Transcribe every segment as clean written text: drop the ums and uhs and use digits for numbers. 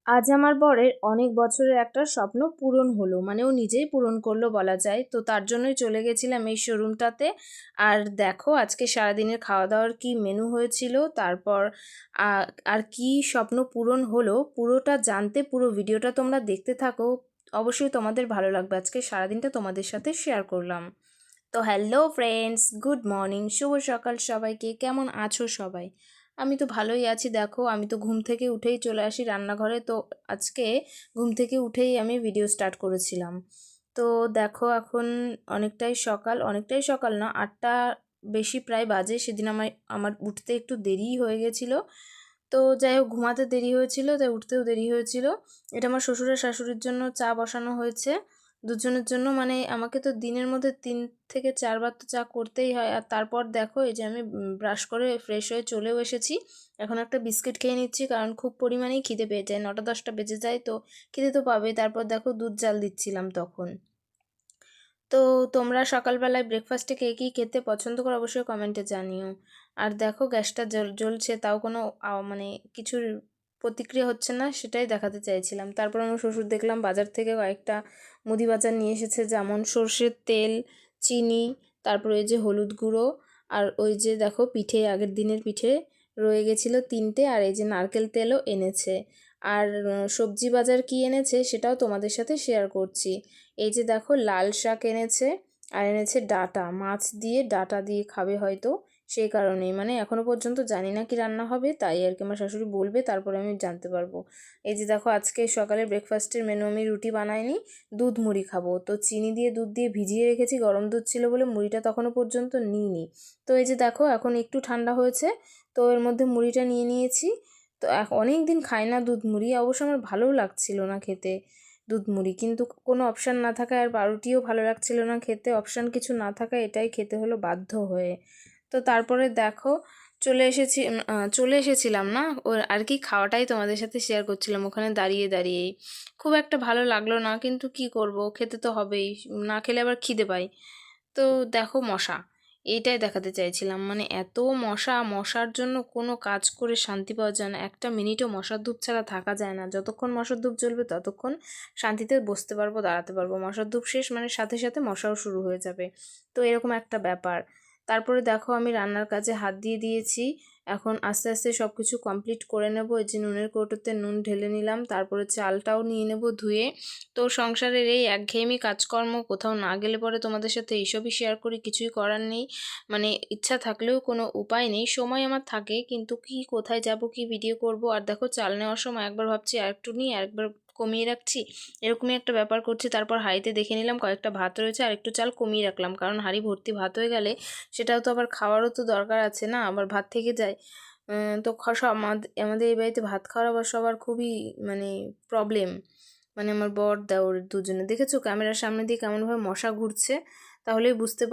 আজ আমার বরের অনেক বছরের একটা স্বপ্ন পূরণ হলো, মানে ও নিজেই পূরণ করলো বলা যায়। তো তার জন্যই চলে গেছিলাম এই শোরুমটাতে। আর দেখো আজকে সারাদিনের খাওয়া দাওয়ার কি মেনু হয়েছিল, তারপর আর কি স্বপ্ন পূরণ হলো, পুরোটা জানতে পুরো ভিডিওটা তোমরা দেখতে থাকো। অবশ্যই তোমাদের ভালো লাগবে। আজকে সারাদিনটা তোমাদের সাথে শেয়ার করলাম। তো হ্যালো ফ্রেন্ডস, গুড মর্নিং, শুভ সকাল সবাইকে। কেমন আছো সবাই? আমি তো ভালোই আছি। দেখো আমি তো ঘুম থেকে উঠেই চলে আসি রান্নাঘরে। তো আজকে ঘুম থেকে উঠেই আমি ভিডিও স্টার্ট করেছিলাম। তো দেখো এখন অনেকটাই সকাল না, 8টা বেশি প্রায় বাজে। সেদিন আমার আমার উঠতে একটু দেরিই হয়ে গেছিলো। তো যাই হোক, ঘুমাতে দেরি হয়েছিল তাই উঠতেও দেরি হয়েছিল। এটা আমার শ্বশুর আর শাশুড়ির জন্য চা বসানো হয়েছে, দুজনের জন্য। মানে আমাকে তো দিনের মধ্যে 3 থেকে 4 বার তো চা করতেই হয়। আর তারপর দেখো এই যে আমি ব্রাশ করে ফ্রেশ হয়ে চলেও এসেছি। এখন একটা বিস্কিট খেয়ে নিচ্ছি, কারণ খুব পরিমাণেই খিদে পেয়ে যায়। 9টা 10টা বেজে যায়, তো খিদে তো পাবে। তারপর দেখো দুধ জাল দিচ্ছিলাম তখন। তো তোমরা সকালবেলায় ব্রেকফাস্টে কে কী খেতে পছন্দ করো অবশ্যই কমেন্টে জানিও। আর দেখো গ্যাসটা জ্বলছে, তাও কোনো মানে কিছুর প্রতিক্রিয়া হচ্ছে না, সেটাই দেখাতে চাইছিলাম। তারপর আমার শ্বশুর দেখলাম বাজার থেকে কয়েকটা মুদি বাজার নিয়ে এসেছে, যেমন সর্ষের তেল, চিনি, তারপর ওই যে হলুদ গুঁড়ো, আর ওই যে দেখো পিঠে, আগের দিনের পিঠে রয়ে গেছিলো 3টে, আর এই যে নারকেল তেলও এনেছে। আর সবজি বাজার কি এনেছে সেটাও তোমাদের সাথে শেয়ার করছি। এই যে দেখো লাল শাক এনেছে, আর এনেছে ডাঁটা, মাছ দিয়ে ডাঁটা দিয়ে খাবে হয়তো, সেই কারণেই। মানে এখনো পর্যন্ত জানি না কি রান্না হবে, তাই আর কি। আমার শাশুড়ি বলবে তারপরে আমি জানতে পারবো। এই যে দেখো আজকে সকালে ব্রেকফাস্টের মেনু আমি রুটি বানাইনি, দুধ মুড়ি খাবো। তো চিনি দিয়ে দুধ দিয়ে ভিজিয়ে রেখেছি, গরম দুধ ছিল বলে মুড়িটা তখনও পর্যন্ত নিইনি। তো এই যে দেখো এখন একটু ঠান্ডা হয়েছে, তো এর মধ্যে মুড়িটা নিয়ে নিয়েছি। তো অনেক দিন খাই না দুধ মুড়ি, অবশ্য আমার ভালোও লাগছিল না খেতে দুধ মুড়ি, কিন্তু কোনো অপশান না থাকায়, আর পাউরুটিও ভালো লাগছিল না খেতে, অপশান কিছু না থাকায় এটাই খেতে হলো বাধ্য হয়ে। তো তারপরে দেখো চলে এসেছিলাম না ওর আর কি, খাওয়াটাই তোমাদের সাথে শেয়ার করছিলাম ওখানে দাঁড়িয়ে দাঁড়িয়েই। খুব একটা ভালো লাগলো না, কিন্তু কি করব, খেতে তো হবেই, না খেলে আবার খিদে পাই। তো দেখো মশা, এইটাই দেখাতে চাইছিলাম। মানে এত মশা, মশার জন্য কোনো কাজ করে শান্তি পাওয়া যায় না। একটা মিনিটও মশার ধূপ ছাড়া থাকা যায় না। যতক্ষণ মশার ধূপ জ্বলবে ততক্ষণ শান্তিতে বসতে পারবো, দাঁড়াতে পারবো। মশার ধূপ শেষ মানে সাথে সাথে মশাও শুরু হয়ে যাবে। তো এরকম একটা ব্যাপার। তারপরে দেখো আমি রান্নার কাজে হাত দিয়ে দিয়েছি। এখন আস্তে আস্তে সব কিছু কমপ্লিট করে নেব। এই যে নুনের কৌটোতে নুন ঢেলে নিলাম, তারপরে চালটাও নিয়ে নেব ধুয়ে। তো সংসারের এই একঘেয়েমি কাজকর্ম, কোথাও না গেলে পরে তোমাদের সাথে এইসবই শেয়ার করি, কিছুই করার নেই। মানে ইচ্ছা থাকলেও কোনো উপায় নেই, সময় আমার থাকে কিন্তু কি কোথায় যাব, কি ভিডিও করব। আর দেখো চাল নেওয়ার সময় একবার ভাবছি আর একটু নিই, আর একবার কমিয়ে রাখছি, এরকমই একটা ব্যাপার করছি। তারপর হাঁড়িতে দেখে নিলাম কয়েকটা ভাত রয়েছে, আর একটু চাল কমিয়ে রাখলাম, কারণ হাঁড়ি ভর্তি ভাত হয়ে গেলে সেটাও তো আবার খাওয়ারও তো দরকার আছে না, আবার ভাত থেকে যায়। তো সব আমাদের এই বাড়িতে ভাত খাওয়ার আবার সবার খুবই মানে প্রবলেম। মানে আমার বর দেওর দুজনে, দেখেছো ক্যামেরার সামনে দিয়ে কেমনভাবে মশা ঘুরছে, তাহলেই বুঝতে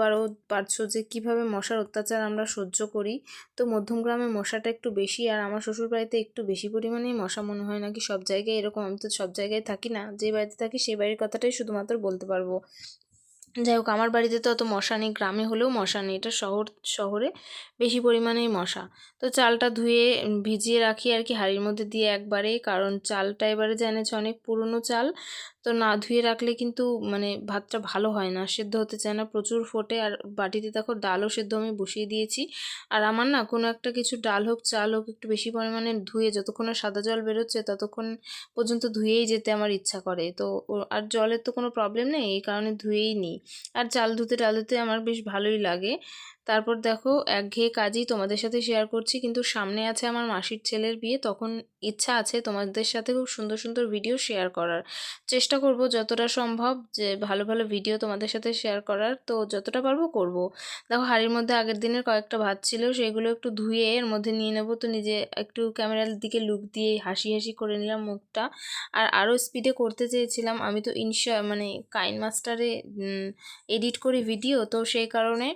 পারছো যে কিভাবে মশার অত্যাচার আমরা সহ্য করি। তো মধ্যমগ্রামে মশাটা একটু বেশি, আর আমার শ্বশুর বাড়িতে একটু বেশি পরিমাণেই মশা মনে হয় নাকি সব জায়গায় এরকম। আমি তো সব জায়গায় থাকি না, যে বাড়িতে থাকি সেই বাড়ির কথাটাই শুধুমাত্র বলতে পারবো। যাই হোক, আমার বাড়িতে তো অত মশা নেই, গ্রামে হলেও মশা নেই, এটা শহরে বেশি পরিমাণেই মশা। তো চালটা ধুয়ে ভিজিয়ে রাখি আর কি হাঁড়ির মধ্যে দিয়ে একবারে, কারণ চালটা এবারে জেনেছে অনেক পুরনো চাল। তো না ধুয়ে রাখলে কিন্তু মানে ভাতটা ভালো হয় না, সেদ্ধ হতে চায় না, প্রচুর ফোটে। আর বাটিতে দেখো ডালও সেদ্ধ আমি বসিয়ে দিয়েছি। আর আমার না কোনো একটা কিছু ডাল হোক চাল হোক একটু বেশি পরিমাণে ধুয়ে, যতক্ষণ না সাদা জল বেরোচ্ছে ততক্ষণ পর্যন্ত ধুয়েই যেতে আমার ইচ্ছা করে। তো আর জলের তো কোনো প্রবলেম নেই, এই কারণে ধুয়েই নিই। আর চাল ধুতে টাল ধুতে আমার বেশ ভালোই লাগে। তারপর দেখো একঘেয়ে কাজই তোমাদের সাথে শেয়ার করছি, কিন্তু সামনে আছে আমার মাসির ছেলের বিয়ে, তখন ইচ্ছা আছে তোমাদের সাথে খুব সুন্দর সুন্দর ভিডিও শেয়ার করার। চেষ্টা করব যতটা সম্ভব যে ভালো ভালো ভিডিও তোমাদের সাথে শেয়ার করার, তো যতটা পারবো করব। দেখো হাঁড়ির মধ্যে আগের দিনের কয়েকটা ভাত ছিল, সেগুলো একটু ধুয়ে এর মধ্যে নিয়ে নেবো। তো নিজে একটু ক্যামেরার দিকে লুক দিয়ে হাসি হাসি করে নিলাম মুখটা। আর আরও স্পিডে করতে চেয়েছিলাম, আমি তো মানে কাইন মাস্টারে এডিট করি ভিডিও, তো সেই কারণে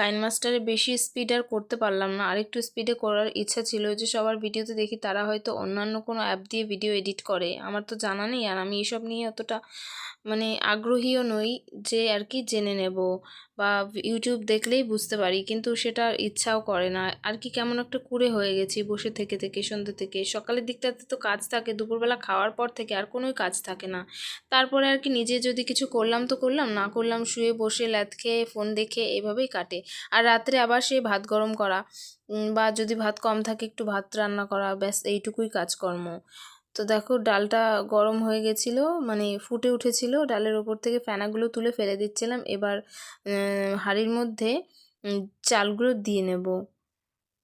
কাইন মাস্টারে বেশি স্পিড আর করতে পারলাম না, আরেকটু স্পিডে করার ইচ্ছা ছিল। যে সবার ভিডিওতে দেখি তারা হয়তো অন্যান্য কোনো অ্যাপ দিয়ে ভিডিও এডিট করে, আমার তো জানা নেই আর আমি এসব নিয়ে অতটা মানে আগ্রহীও নই যে আর কি জেনে নেব বা ইউটিউব দেখলেই বুঝতে পারি, কিন্তু সেটা ইচ্ছাও করে না আর কি। কেমন একটা কুড়ে হয়ে গেছি বসে থেকে থেকে, সন্ধ্যে থেকে। সকালের দিকটাতে তো কাজ থাকে, দুপুরবেলা খাওয়ার পর থেকে আর কোনোই কাজ থাকে না। তারপরে আর কি নিজে যদি কিছু করলাম তো করলাম, না করলাম শুয়ে বসে ল্যাদ খেয়ে ফোন দেখে এভাবেই কাটে। আর রাত্রে আবার সেই ভাত গরম করা বা যদি ভাত কম থাকে একটু ভাত রান্না করা, ব্যাস এইটুকুই কাজকর্ম। তো দেখো ডালটা গরম হয়ে গেছিলো, মানে ফুটে উঠেছিল, ডালের ওপর থেকে ফেনাগুলো তুলে ফেলে দিচ্ছিলাম। এবার হাঁড়ির মধ্যে চালগুলো দিয়ে নেব।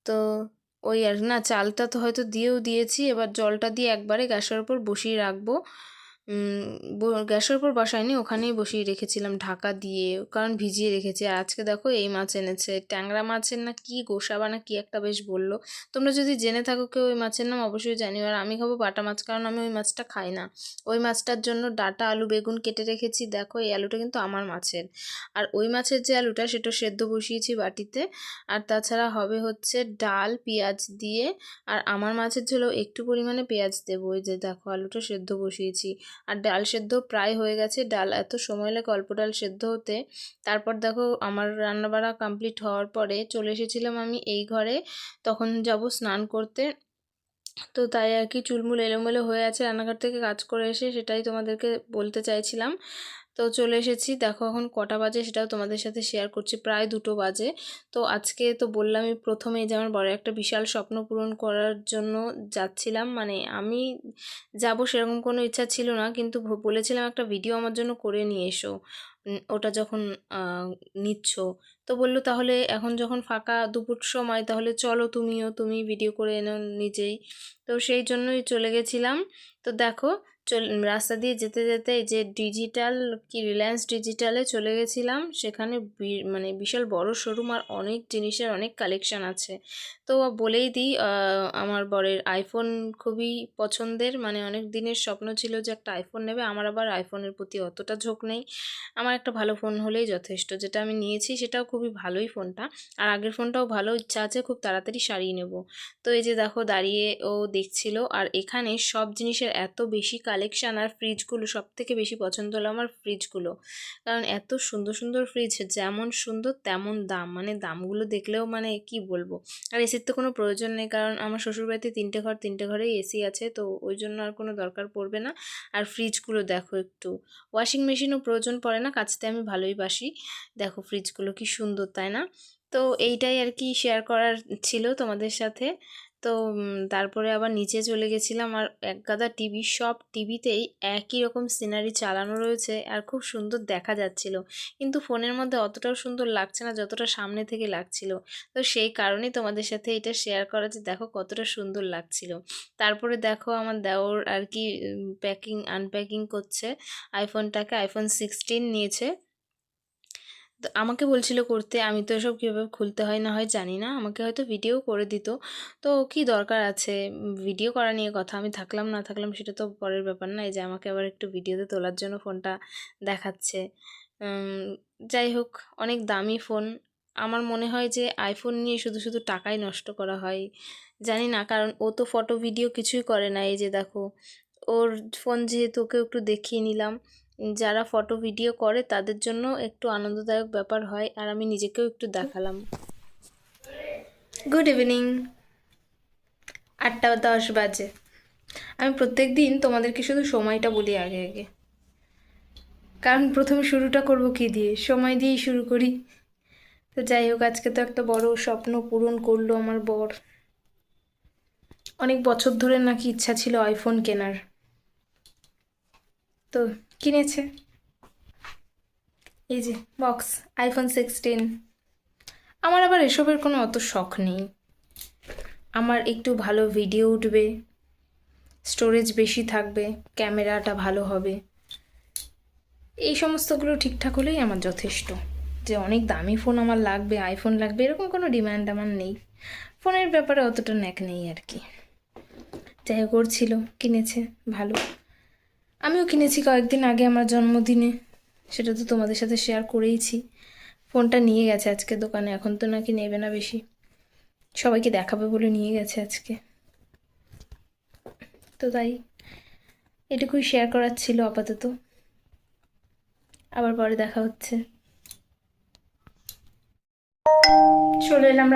তো ওই আর না, চালটা তো হয়তো দিয়েও দিয়েছি, এবার জলটা দিয়ে একবারে গ্যাসের ওপর বসিয়ে রাখবো। গ্যাসের ওপর বসাইনি, ওখানেই বসিয়ে রেখেছিলাম ঢাকা দিয়ে, কারণ ভিজিয়ে রেখেছি। আর আজকে দেখো এই মাছ এনেছে, ট্যাংরা মাছের না কি গোসাবা না কি একটা বেশ বললো। তোমরা যদি জেনে থাকো কেউ ওই মাছের নাম অবশ্যই জানিও। আর আমি খাবো বাটা মাছ, কারণ আমি ওই মাছটা খাই না। ওই মাছটার জন্য ডাঁটা আলু বেগুন কেটে রেখেছি। দেখো এই আলুটা কিন্তু আমার মাছের, আর ওই মাছের যে আলুটা সেটা সেদ্ধ বসিয়েছি বাটিতে। আর তাছাড়া হবে হচ্ছে ডাল পেঁয়াজ দিয়ে, আর আমার মাছের ঝোলেও একটু পরিমাণে পেঁয়াজ দেবো। ওই যে দেখো আলুটা সেদ্ধ বসিয়েছি, আর ডাল সেদ্ধ প্রায় হয়ে গেছে। ডাল এত সময় লাগে অল্প ডাল সেদ্ধ হতে। তারপর দেখো আমার রান্নাবাড়া কমপ্লিট হওয়ার পরে চলে এসেছিলাম আমি এই ঘরে, তখন যাব স্নান করতে। তো তাই আর কি চুলমুল এলোমেলো হয়ে আছে রান্নাঘর থেকে কাজ করে এসে, সেটাই তোমাদেরকে বলতে চাইছিলাম। তো চলে এসেছি, দেখো এখন কটা বাজে সেটাও তোমাদের সাথে শেয়ার করছি, প্রায় 2টো বাজে। তো আজকে তো বললামই প্রথমেই যে আমার বড় একটা বিশাল স্বপ্ন পূরণ করার জন্য যাচ্ছিলাম। মানে আমি যাব সেরকম কোনো ইচ্ছা ছিল না, কিন্তু বলেছিলাম একটা ভিডিও আমার জন্য করে নিয়ে এসো ওটা যখন নিচ্ছ। তো বললো তাহলে এখন যখন ফাঁকা দুপুর সময় তাহলে চলো তুমি ভিডিও করে এনো নিজেই। তো সেই জন্যই চলে গেছিলাম। তো দেখো রাস্তা দিয়ে যেতে যেতে এই যে ডিজিটাল কি রিলায়েন্স ডিজিটালে চলে গেছিলাম। সেখানে মানে বিশাল বড় শোরুম, আর অনেক জিনিসের অনেক কালেকশন আছে। তো বলেই দিই, আমার বরের আইফোন খুবই পছন্দের, মানে অনেক দিনের স্বপ্ন ছিল যে একটা আইফোন নেবে। আমার আবার আইফোনের প্রতি অতটা ঝোঁক নেই, আমার একটা ভালো ফোন হলেই যথেষ্ট। যেটা আমি নিয়েছি সেটাও খুবই ভালোই ফোনটা, আর আগের ফোনটাও ভালো, ইচ্ছা আছে খুব তাড়াতাড়ি সারিয়ে নেব। তো এই যে দেখো দাঁড়িয়ে ও দেখছিল, আর এখানে সব জিনিসের এত বেশি কালেকশান। আর ফ্রিজগুলো সব থেকে বেশি পছন্দ হলো আমার ফ্রিজগুলো, কারণ এত সুন্দর সুন্দর ফ্রিজ, যেমন সুন্দর তেমন দাম, মানে দামগুলো দেখলেও মানে কি বলবো। আর এসির তো কোনো প্রয়োজন নেই, কারণ আমার শ্বশুরবাড়িতে 3টে ঘরেই এসি আছে, তো ওই জন্য আর কোনো দরকার পড়বে না। আর ফ্রিজগুলো দেখো একটু, ওয়াশিং মেশিনও প্রয়োজন পড়ে না, কাচতে আমি ভালোই বাসি। দেখো ফ্রিজগুলো কি সুন্দর, তাই না? তো এইটাই আর কি শেয়ার করার ছিল তোমাদের সাথে। তো তারপরে আবার নিচে চলে গেছিলাম, আর একগাদা টিভি, সব টিভিতেই একই রকম সিনারি চালানো রয়েছে, আর খুব সুন্দর দেখা যাচ্ছিল। কিন্তু ফোনের মধ্যে অতটাও সুন্দর লাগছে না যতটা সামনে থেকে লাগছিল। তো সেই কারণেই তোমাদের সাথে এটা শেয়ার করা যে দেখো কতটা সুন্দর লাগছিল। তারপরে দেখো আমার দেওর আর কি আনপ্যাকিং করছে আইফোনটাকে। আইফোন 16 নিয়েছে। তো আমাকে বলছিল করতে, আমি তো এসব কীভাবে খুলতে হয় না হয় জানি না, আমাকে হয়তো ভিডিও করে দিত। তো কি দরকার আছে ভিডিও করা নিয়ে কথা, আমি থাকলাম না থাকলাম সেটা তো পরের ব্যাপার না। এই যে আমাকে আবার একটু ভিডিওতে তোলার জন্য ফোনটা দেখাচ্ছে। যাই হোক, অনেক দামি ফোন। আমার মনে হয় যে আইফোন নিয়ে শুধু শুধু টাকাই নষ্ট করা হয়, জানি না, কারণ ও তো ফটো ভিডিও কিছুই করে না। এই যে দেখো ওর ফোন, যেহেতু ওকে একটু দেখিয়ে নিলাম। যারা ফটো ভিডিও করে তাদের জন্য একটু আনন্দদায়ক ব্যাপার হয়, আর আমি নিজেকেও একটু দেখালাম। গুড ইভিনিং, 8টা 10 বাজে। আমি প্রত্যেক দিন তোমাদেরকে শুধু সময়টা বলি আগে আগে, কারণ প্রথমে শুরুটা করব কি দিয়ে, সময় দিয়েই শুরু করি। তো যাই হোক, আজকে তো একটা বড় স্বপ্ন পূরণ করলো আমার বর। অনেক বছর ধরে নাকি ইচ্ছা ছিল আইফোন কেনার, তো কিনেছে। এই যে বক্স, আইফোন 16। আমার আবার এসবের কোনো অত শখ নেই। আমার একটু ভালো ভিডিও উঠবে, স্টোরেজ বেশি থাকবে, ক্যামেরাটা ভালো হবে, এই সমস্তগুলো ঠিকঠাক হলেই আমার যথেষ্ট। যে অনেক দামি ফোন আমার লাগবে, আইফোন লাগবে, এরকম কোনো ডিমান্ড আমার নেই। ফোনের ব্যাপারে অতটা ন্যাক নেই আর কি। যাই হোক, করছিল, কিনেছে, ভালো। আমিও কিনেছি কয়েকদিন আগে আমার জন্মদিনে, সেটা তো তোমাদের সাথে শেয়ার করেইছি। ফোনটা নিয়ে গেছে আজকে দোকানে, এখন তো নাকি নেবে না বেশি, সবাইকে দেখাবে বলে নিয়ে গেছে আজকে। তো তাই এটুকুই শেয়ার করার ছিল আপাতত, আবার পরে দেখা হচ্ছে। চলে এলাম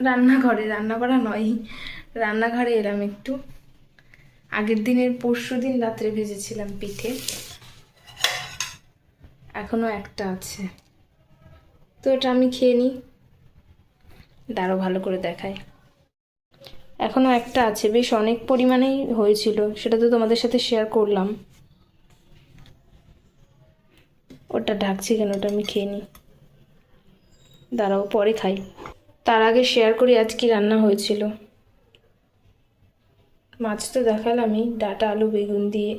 রান্নাঘরে নয়, রান্নাঘরে এলাম একটু। আগের দিনের পরশুদিন রাত্রে ভেজেছিলাম পিঠে, এখনো একটা আছে, তো এটা আমি খেয়ে নিই। দাঁড়াও ভালো করে দেখাই, এখনো একটা আছে, বেশ অনেক পরিমাণেই হয়েছিল, সেটা তো তোমাদের সাথে শেয়ার করলাম। ওটা ঢাকছি কেন, ওটা আমি খেয়ে নিই, দাঁড়াও পরে খাই। তার আগে শেয়ার করি আজ কি রান্না হয়েছিল। মাছ তো দেখালামই, ডাঁটা আলু বেগুন দিয়ে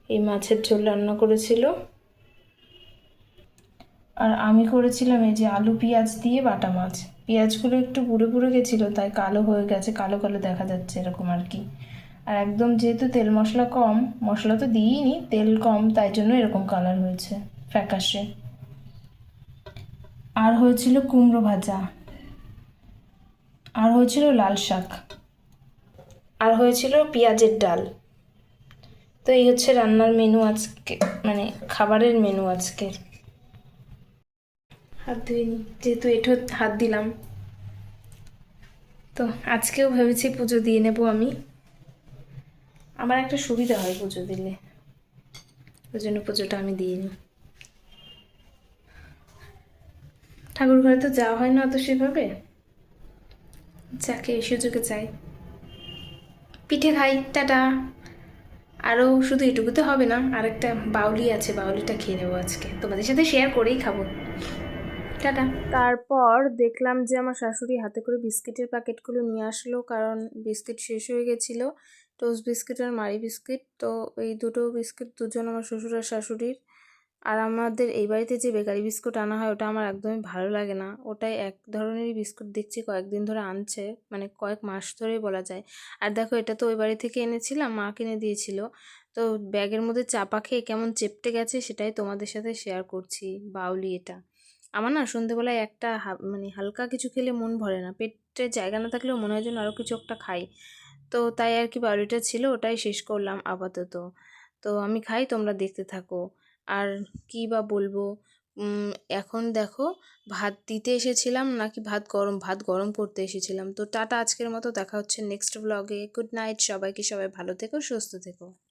এই মাছের ঝোল রান্না করেছিল। আর আমি করেছিলাম এই যে আলু পেঁয়াজ দিয়ে বাটা মাছ। পেঁয়াজগুলো একটু পুড়ে পুড়ে গেছিলো, তাই কালো হয়ে গেছে, কালো কালো দেখা যাচ্ছে এরকম আর কি। আর একদম যেহেতু তেল মশলা কম, মশলা তো দিইনি, তেল কম, তাই জন্য এরকম কালার হয়েছে ফ্যাকাশে। আর হয়েছিল কুমড়ো ভাজা, আর হয়েছিল লাল শাক, আর হয়েছিল পেঁয়াজের ডাল। তো এই হচ্ছে রান্নার মেনু আজকে, মানে খাবারের মেনু আজকে। হাত ধুইনি, যেহেতু এঁঠো হাত দিলাম, তো আজকেও ভেবেছি পুজো দিয়ে নেব আমি। আমার একটা সুবিধা হয় পুজো দিলে, ওই জন্য পুজোটা আমি দিয়ে নিই। ঠাকুর ঘরে তো যাওয়া হয় না অত সেভাবে, যাকে এই সুযোগে চাই। পিঠে খাই, টাটা। আরও শুধু এটুকুতে হবে না, আরেকটা বাউলি আছে, বাউলিটা খেয়ে নেবো আজকে, তোমাদের সাথে শেয়ার করেই খাবো। টাটা। তারপর দেখলাম যে আমার শাশুড়ি হাতে করে বিস্কিটের প্যাকেটগুলো নিয়ে আসলো, কারণ বিস্কিট শেষ হয়ে গেছিলো, টোস্ট বিস্কিট আর মারি বিস্কিট। তো এই দুটো বিস্কিট দুজন আমার শ্বশুর আর শাশুড়ির। আর আমাদের এই বাড়িতে যে বেকারি বিস্কুট আনা হয় ওটা আমার একদমই ভালো লাগে না, ওটাই এক ধরনেরই বিস্কুট দেখছি কয়েকদিন ধরে আনছে, মানে কয়েক মাস ধরেই বলা যায়। আর দেখো এটা তো ওই বাড়ি থেকে এনেছিলাম, মা কিনে দিয়েছিল, তো ব্যাগের মধ্যে চাপা খেয়ে কেমন চেপটে গেছে, সেটাই তোমাদের সাথে শেয়ার করছি। বাউলি এটা আমার না সন্ধেবেলায় একটা মানে হালকা কিছু খেলে মন ভরে না, পেটে জায়গা না থাকলেও মনে হয় যেন আরও কিছু একটা খাই। তো তাই আর কি বাউলিটা ছিল, ওটাই শেষ করলাম আপাতত। তো আমি খাই, তোমরা দেখতে থাকো। আর কি বা বলবো, এখন দেখো ভাত দিতে এসেছিলাম নাকি ভাত গরম করতে এসেছিলাম। তো টাটা, আজকের মতো দেখা হচ্ছে নেক্সট ব্লগে। গুড নাইট সবাইকে, সবাই ভালো থেকো, সুস্থ থেকো।